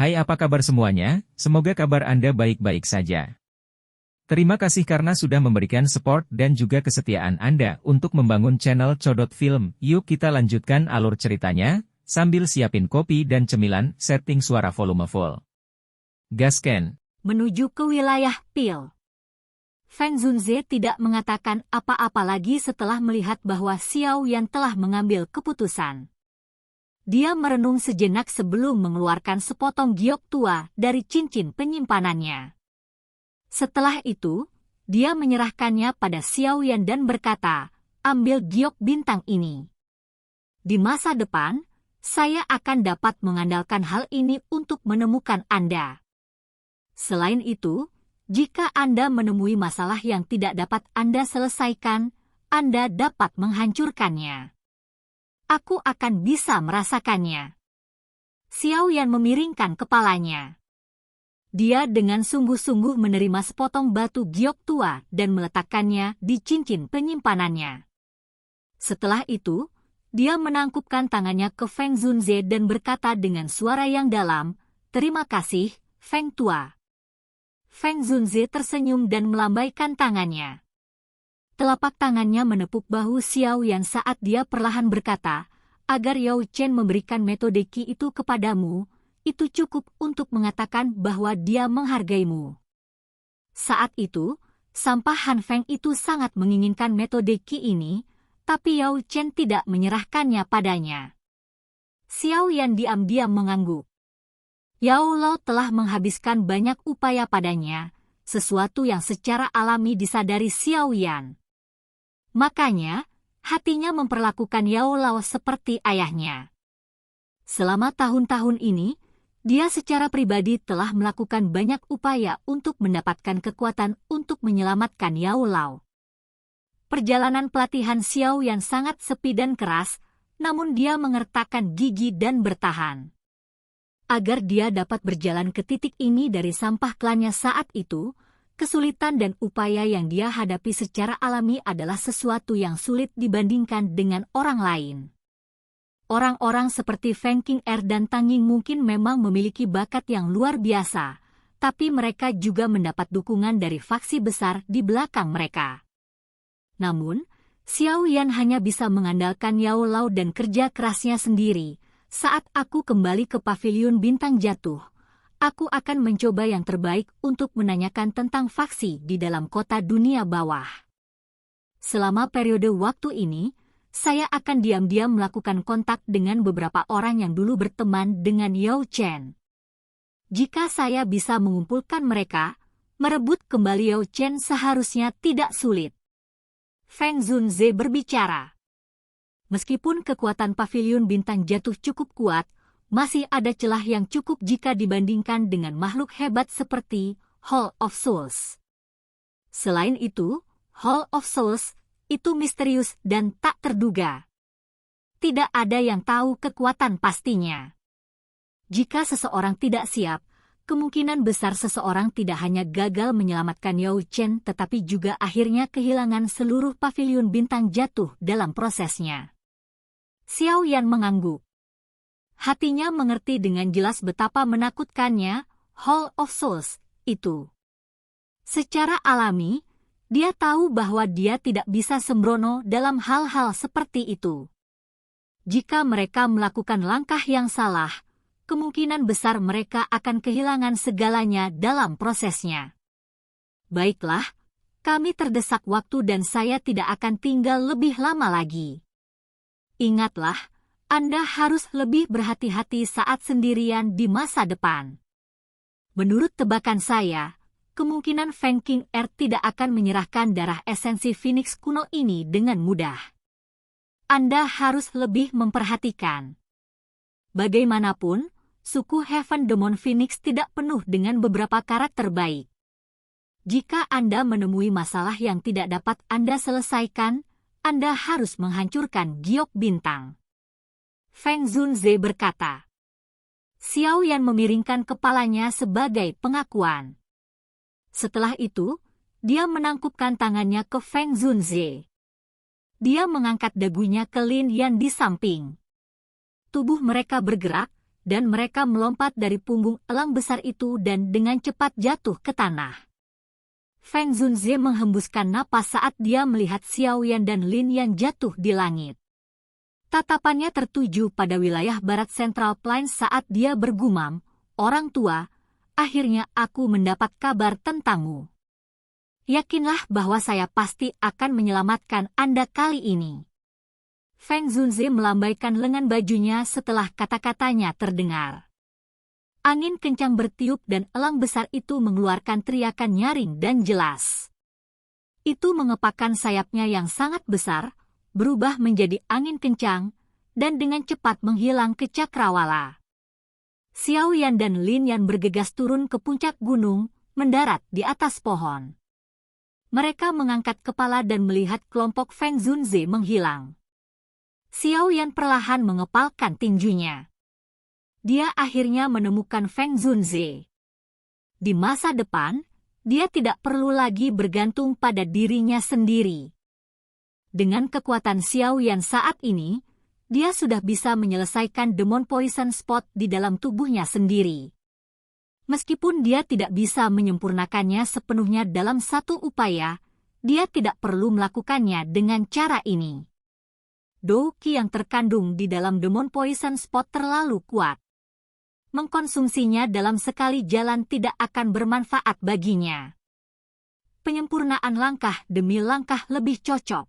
Hai, apa kabar semuanya? Semoga kabar Anda baik-baik saja. Terima kasih karena sudah memberikan support dan juga kesetiaan Anda untuk membangun channel Codot Film. Yuk kita lanjutkan alur ceritanya, sambil siapin kopi dan cemilan, setting suara volume full. Gasken. Menuju ke wilayah Pil. Feng Zunze tidak mengatakan apa-apa lagi setelah melihat bahwa Xiao Yan telah mengambil keputusan. Dia merenung sejenak sebelum mengeluarkan sepotong giok tua dari cincin penyimpanannya. Setelah itu, dia menyerahkannya pada Xiao Yan dan berkata, "Ambil giok bintang ini. Di masa depan, saya akan dapat mengandalkan hal ini untuk menemukan Anda. Selain itu, jika Anda menemui masalah yang tidak dapat Anda selesaikan, Anda dapat menghancurkannya. Aku akan bisa merasakannya." Xiao Yan memiringkan kepalanya. Dia dengan sungguh-sungguh menerima sepotong batu giok tua dan meletakkannya di cincin penyimpanannya. Setelah itu, dia menangkupkan tangannya ke Feng Zunze dan berkata dengan suara yang dalam, "Terima kasih, Feng Tua." Feng Zunze tersenyum dan melambaikan tangannya. Telapak tangannya menepuk bahu Xiao Yan saat dia perlahan berkata, "Agar Yao Chen memberikan metode Qi itu kepadamu, itu cukup untuk mengatakan bahwa dia menghargaimu." Saat itu, sampah Han Feng itu sangat menginginkan metode Qi ini, tapi Yao Chen tidak menyerahkannya padanya. Xiao Yan diam-diam mengangguk. Yao Lao telah menghabiskan banyak upaya padanya, sesuatu yang secara alami disadari Xiao Yan. Makanya, hatinya memperlakukan Yao Lao seperti ayahnya. Selama tahun-tahun ini, dia secara pribadi telah melakukan banyak upaya untuk mendapatkan kekuatan untuk menyelamatkan Yao Lao. Perjalanan pelatihan Xiao Yan sangat sepi dan keras, namun dia mengertakkan gigi dan bertahan. Agar dia dapat berjalan ke titik ini dari sampah klannya saat itu, kesulitan dan upaya yang dia hadapi secara alami adalah sesuatu yang sulit dibandingkan dengan orang lain. Orang-orang seperti Feng Qing'er dan Tang Ying mungkin memang memiliki bakat yang luar biasa, tapi mereka juga mendapat dukungan dari faksi besar di belakang mereka. Namun, Xiao Yan hanya bisa mengandalkan Yao Lao dan kerja kerasnya sendiri. Saat aku kembali ke pavilion bintang jatuh, aku akan mencoba yang terbaik untuk menanyakan tentang faksi di dalam kota dunia bawah. Selama periode waktu ini, saya akan diam-diam melakukan kontak dengan beberapa orang yang dulu berteman dengan Yao Chen. Jika saya bisa mengumpulkan mereka, merebut kembali Yao Chen seharusnya tidak sulit. Feng Zunze berbicara. Meskipun kekuatan pavilion bintang jatuh cukup kuat, masih ada celah yang cukup jika dibandingkan dengan makhluk hebat seperti Hall of Souls. Selain itu, Hall of Souls itu misterius dan tak terduga. Tidak ada yang tahu kekuatan pastinya. Jika seseorang tidak siap, kemungkinan besar seseorang tidak hanya gagal menyelamatkan Yao Chen tetapi juga akhirnya kehilangan seluruh pavilion bintang jatuh dalam prosesnya. Xiao Yan mengangguk. Hatinya mengerti dengan jelas betapa menakutkannya Hall of Souls itu. Secara alami, dia tahu bahwa dia tidak bisa sembrono dalam hal-hal seperti itu. Jika mereka melakukan langkah yang salah, kemungkinan besar mereka akan kehilangan segalanya dalam prosesnya. Baiklah, kami terdesak waktu dan saya tidak akan tinggal lebih lama lagi. Ingatlah, Anda harus lebih berhati-hati saat sendirian di masa depan. Menurut tebakan saya, kemungkinan Feng Qing'er tidak akan menyerahkan darah esensi Phoenix kuno ini dengan mudah. Anda harus lebih memperhatikan. Bagaimanapun, suku Heaven Demon Phoenix tidak penuh dengan beberapa karakter baik. Jika Anda menemui masalah yang tidak dapat Anda selesaikan, Anda harus menghancurkan giok bintang. Feng Zunze berkata. Xiao Yan memiringkan kepalanya sebagai pengakuan. Setelah itu, dia menangkupkan tangannya ke Feng Zunze. Dia mengangkat dagunya ke Lin Yan di samping. Tubuh mereka bergerak, dan mereka melompat dari punggung elang besar itu dan dengan cepat jatuh ke tanah. Feng Zunze menghembuskan napas saat dia melihat Xiao Yan dan Lin Yan jatuh di langit. Tatapannya tertuju pada wilayah barat Central Plains saat dia bergumam, "Orang tua, akhirnya aku mendapat kabar tentangmu. Yakinlah bahwa saya pasti akan menyelamatkan Anda kali ini." Feng Zunze melambaikan lengan bajunya setelah kata-katanya terdengar. Angin kencang bertiup dan elang besar itu mengeluarkan teriakan nyaring dan jelas. Itu mengepakkan sayapnya yang sangat besar, berubah menjadi angin kencang, dan dengan cepat menghilang ke cakrawala. Xiao Yan dan Lin Yan bergegas turun ke puncak gunung, mendarat di atas pohon. Mereka mengangkat kepala dan melihat kelompok Feng Zunze menghilang. Xiao Yan perlahan mengepalkan tinjunya. Dia akhirnya menemukan Feng Zunze. Di masa depan, dia tidak perlu lagi bergantung pada dirinya sendiri. Dengan kekuatan Xiao Yan saat ini, dia sudah bisa menyelesaikan Demon Poison Spot di dalam tubuhnya sendiri. Meskipun dia tidak bisa menyempurnakannya sepenuhnya dalam satu upaya, dia tidak perlu melakukannya dengan cara ini. Douqi yang terkandung di dalam Demon Poison Spot terlalu kuat. Mengkonsumsinya dalam sekali jalan tidak akan bermanfaat baginya. Penyempurnaan langkah demi langkah lebih cocok.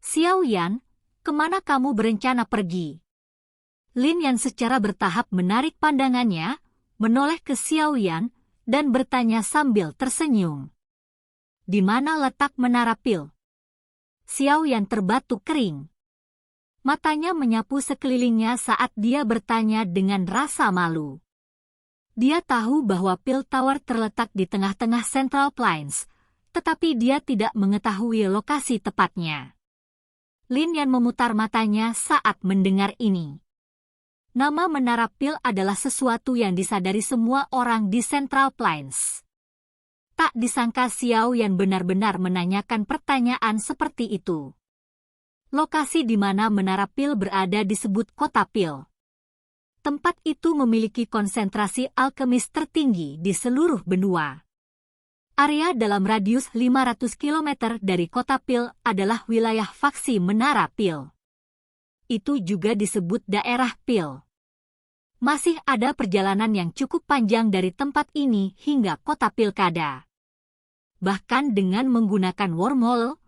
Xiao Yan, kemana kamu berencana pergi? Lin Yan secara bertahap menarik pandangannya, menoleh ke Xiao Yan, dan bertanya sambil tersenyum. Di mana letak menara pil? Xiao Yan terbatuk kering. Matanya menyapu sekelilingnya saat dia bertanya dengan rasa malu. Dia tahu bahwa pil tower terletak di tengah-tengah Central Plains, tetapi dia tidak mengetahui lokasi tepatnya. Lin Yan memutar matanya saat mendengar ini. Nama menara pil adalah sesuatu yang disadari semua orang di Central Plains. Tak disangka Xiao Yan benar-benar menanyakan pertanyaan seperti itu. Lokasi di mana menara pil berada disebut Kota Pil. Tempat itu memiliki konsentrasi alkemis tertinggi di seluruh benua. Area dalam radius 500 km dari Kota Pil adalah wilayah faksi Menara Pil. Itu juga disebut daerah Pil. Masih ada perjalanan yang cukup panjang dari tempat ini hingga Kota Pilkada. Bahkan dengan menggunakan wormhole,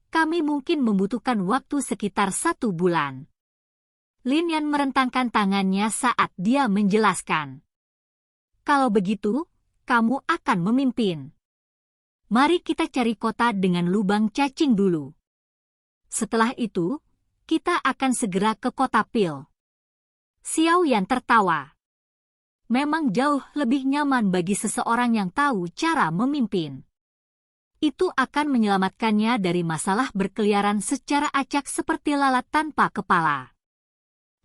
kami mungkin membutuhkan waktu sekitar 1 bulan. Lin Yan merentangkan tangannya saat dia menjelaskan. Kalau begitu, kamu akan memimpin. Mari kita cari kota dengan lubang cacing dulu. Setelah itu, kita akan segera ke Kota Pil. Xiao Yan tertawa. Memang jauh lebih nyaman bagi seseorang yang tahu cara memimpin. Itu akan menyelamatkannya dari masalah berkeliaran secara acak seperti lalat tanpa kepala.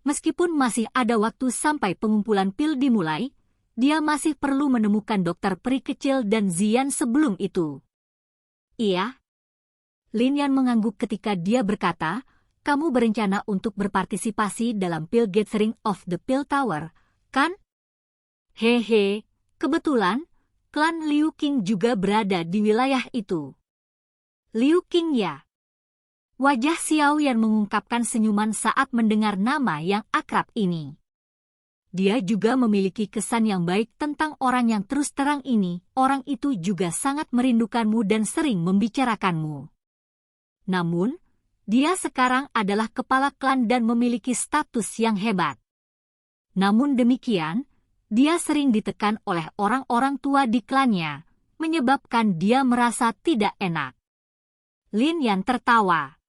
Meskipun masih ada waktu sampai pengumpulan pil dimulai, dia masih perlu menemukan dokter peri kecil dan Zian sebelum itu. Iya. Lin Yan mengangguk ketika dia berkata, kamu berencana untuk berpartisipasi dalam Pil Gathering of the Pil Tower, kan? Hehe, kebetulan, klan Liu Qing juga berada di wilayah itu. Liu Qing ya? Wajah Xiao Yan mengungkapkan senyuman saat mendengar nama yang akrab ini. Dia juga memiliki kesan yang baik tentang orang yang terus terang ini. Orang itu juga sangat merindukanmu dan sering membicarakanmu. Namun, dia sekarang adalah kepala klan dan memiliki status yang hebat. Namun demikian, dia sering ditekan oleh orang-orang tua di klannya, menyebabkan dia merasa tidak enak. Lin Yan tertawa.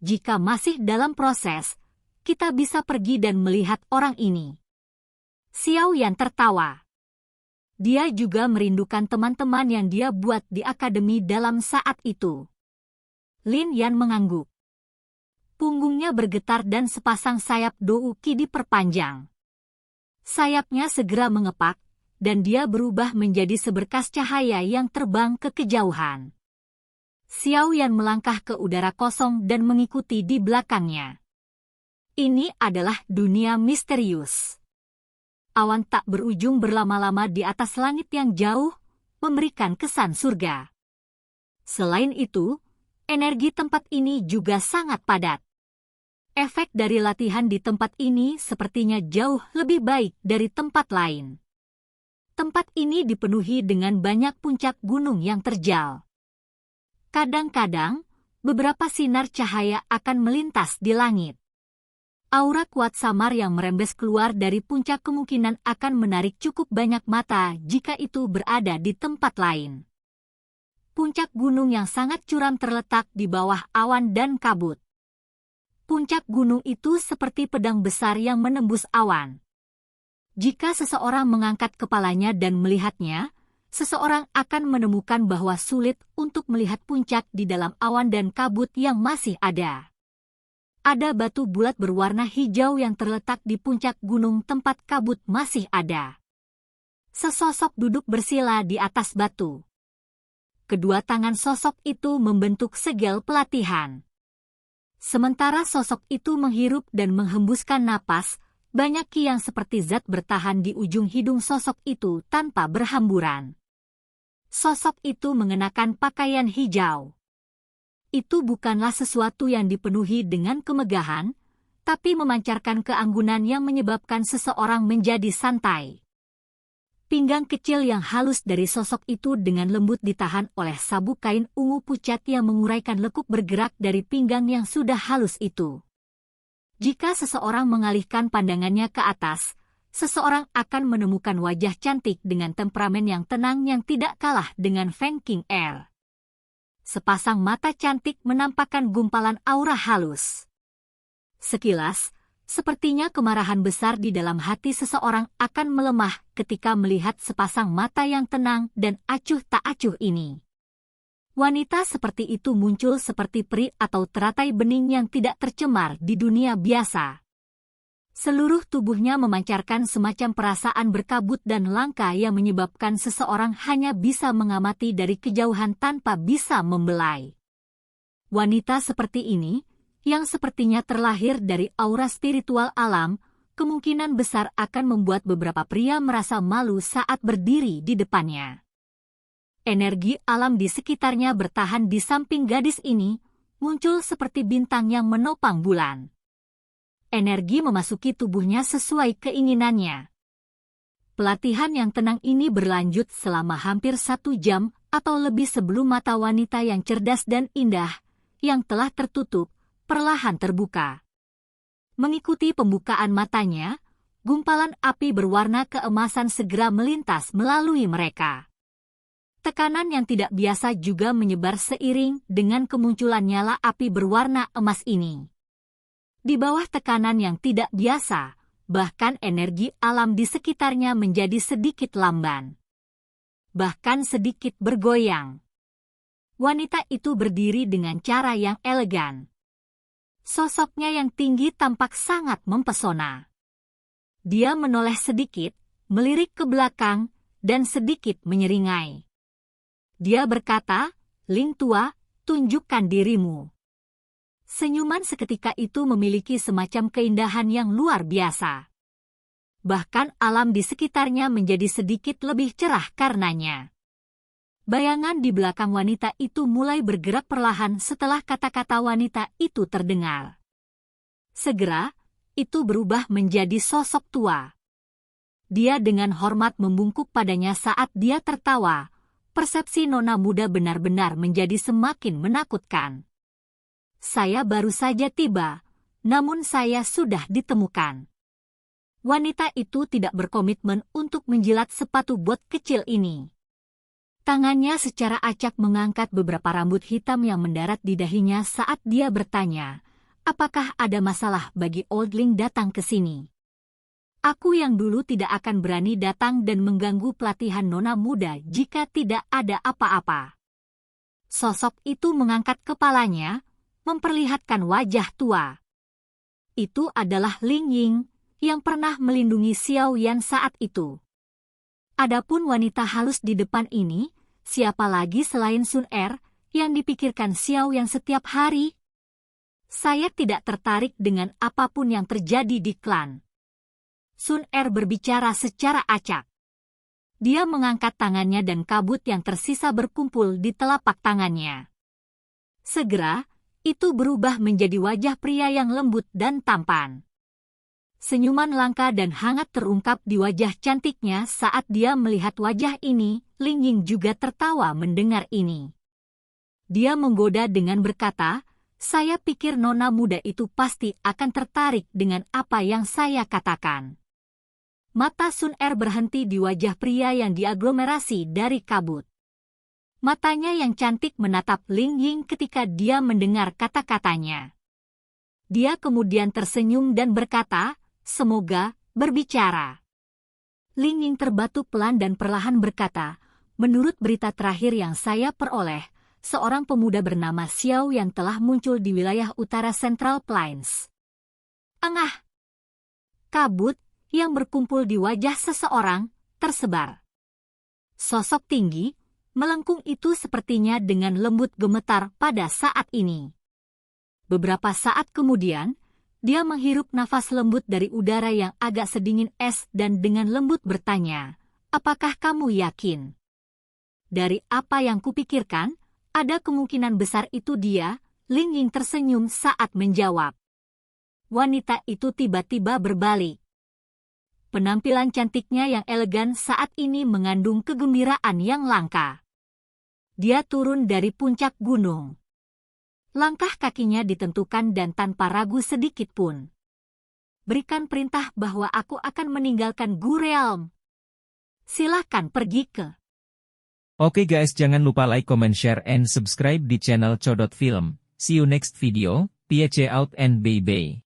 Jika masih dalam proses, kita bisa pergi dan melihat orang ini. Xiao Yan tertawa. Dia juga merindukan teman-teman yang dia buat di akademi dalam saat itu. Lin Yan mengangguk. Punggungnya bergetar dan sepasang sayap Douqi diperpanjang. Sayapnya segera mengepak, dan dia berubah menjadi seberkas cahaya yang terbang ke kejauhan. Xiao Yan melangkah ke udara kosong dan mengikuti di belakangnya. Ini adalah dunia misterius. awan tak berujung berlama-lama di atas langit yang jauh, memberikan kesan surga. Selain itu, energi tempat ini juga sangat padat. Efek dari latihan di tempat ini sepertinya jauh lebih baik dari tempat lain. Tempat ini dipenuhi dengan banyak puncak gunung yang terjal. Kadang-kadang, beberapa sinar cahaya akan melintas di langit. Aura kuat samar yang merembes keluar dari puncak kemungkinan akan menarik cukup banyak mata jika itu berada di tempat lain. Puncak gunung yang sangat curam terletak di bawah awan dan kabut. Puncak gunung itu seperti pedang besar yang menembus awan. Jika seseorang mengangkat kepalanya dan melihatnya, seseorang akan menemukan bahwa sulit untuk melihat puncak di dalam awan dan kabut yang masih ada. Ada batu bulat berwarna hijau yang terletak di puncak gunung tempat kabut masih ada. Sesosok duduk bersila di atas batu. Kedua tangan sosok itu membentuk segel pelatihan. Sementara sosok itu menghirup dan menghembuskan napas, banyak ki yang seperti zat bertahan di ujung hidung sosok itu tanpa berhamburan. Sosok itu mengenakan pakaian hijau. Itu bukanlah sesuatu yang dipenuhi dengan kemegahan, tapi memancarkan keanggunan yang menyebabkan seseorang menjadi santai. Pinggang kecil yang halus dari sosok itu dengan lembut ditahan oleh sabuk kain ungu pucat yang menguraikan lekuk bergerak dari pinggang yang sudah halus itu. Jika seseorang mengalihkan pandangannya ke atas, seseorang akan menemukan wajah cantik dengan temperamen yang tenang yang tidak kalah dengan Feng King Er. Sepasang mata cantik menampakkan gumpalan aura halus. Sekilas, sepertinya kemarahan besar di dalam hati seseorang akan melemah ketika melihat sepasang mata yang tenang dan acuh tak acuh ini. Wanita seperti itu muncul seperti peri atau teratai bening yang tidak tercemar di dunia biasa. Seluruh tubuhnya memancarkan semacam perasaan berkabut dan langka yang menyebabkan seseorang hanya bisa mengamati dari kejauhan tanpa bisa membelai. Wanita seperti ini, yang sepertinya terlahir dari aura spiritual alam, kemungkinan besar akan membuat beberapa pria merasa malu saat berdiri di depannya. Energi alam di sekitarnya bertahan di samping gadis ini, muncul seperti bintang yang menopang bulan. Energi memasuki tubuhnya sesuai keinginannya. Pelatihan yang tenang ini berlanjut selama hampir 1 jam atau lebih sebelum mata wanita yang cerdas dan indah, yang telah tertutup, perlahan terbuka. Mengikuti pembukaan matanya, gumpalan api berwarna keemasan segera melintas melalui mereka. Tekanan yang tidak biasa juga menyebar seiring dengan kemunculan nyala api berwarna emas ini. Di bawah tekanan yang tidak biasa, bahkan energi alam di sekitarnya menjadi sedikit lamban. Bahkan sedikit bergoyang. Wanita itu berdiri dengan cara yang elegan. Sosoknya yang tinggi tampak sangat mempesona. Dia menoleh sedikit, melirik ke belakang, dan sedikit menyeringai. Dia berkata, "Ling tua, tunjukkan dirimu." Senyuman seketika itu memiliki semacam keindahan yang luar biasa. Bahkan alam di sekitarnya menjadi sedikit lebih cerah karenanya. Bayangan di belakang wanita itu mulai bergerak perlahan setelah kata-kata wanita itu terdengar. Segera, itu berubah menjadi sosok tua. Dia dengan hormat membungkuk padanya saat dia tertawa. Persepsi nona muda benar-benar menjadi semakin menakutkan. Saya baru saja tiba, namun saya sudah ditemukan. Wanita itu tidak berkomitmen untuk menjilat sepatu bot kecil ini. Tangannya secara acak mengangkat beberapa rambut hitam yang mendarat di dahinya saat dia bertanya, apakah ada masalah bagi Oldling datang ke sini? Aku yang dulu tidak akan berani datang dan mengganggu pelatihan nona muda jika tidak ada apa-apa. Sosok itu mengangkat kepalanya, memperlihatkan wajah tua. Itu adalah Ling Ying, yang pernah melindungi Xiao Yan saat itu. Adapun wanita halus di depan ini, siapa lagi selain Sun Er, yang dipikirkan Xiao Yan setiap hari? Saya tidak tertarik dengan apapun yang terjadi di klan. Sun Er berbicara secara acak. Dia mengangkat tangannya dan kabut yang tersisa berkumpul di telapak tangannya. Segera, itu berubah menjadi wajah pria yang lembut dan tampan. Senyuman langka dan hangat terungkap di wajah cantiknya saat dia melihat wajah ini. Ling Ying juga tertawa mendengar ini. Dia menggoda dengan berkata, "Saya pikir nona muda itu pasti akan tertarik dengan apa yang saya katakan." Mata Sun Er berhenti di wajah pria yang diaglomerasi dari kabut. Matanya yang cantik menatap Ling Ying ketika dia mendengar kata-katanya. Dia kemudian tersenyum dan berkata, "Semoga berbicara." Ling Ying terbatuk pelan dan perlahan berkata, "Menurut berita terakhir yang saya peroleh, seorang pemuda bernama Xiao yang telah muncul di wilayah utara Central Plains." Engah! Kabut yang berkumpul di wajah seseorang tersebar. Sosok tinggi, melengkung itu sepertinya dengan lembut gemetar pada saat ini. Beberapa saat kemudian, dia menghirup nafas lembut dari udara yang agak sedingin es dan dengan lembut bertanya, "Apakah kamu yakin?" "Dari apa yang kupikirkan, ada kemungkinan besar itu dia." Ling Ying tersenyum saat menjawab. Wanita itu tiba-tiba berbalik. Penampilan cantiknya yang elegan saat ini mengandung kegembiraan yang langka. Dia turun dari puncak gunung. Langkah kakinya ditentukan dan tanpa ragu sedikit pun. "Berikan perintah bahwa aku akan meninggalkan Gu Realm. Silahkan pergi ke..." Oke guys, jangan lupa like, comment, share, and subscribe di channel Codot Film. See you next video, peace out and bye-bye.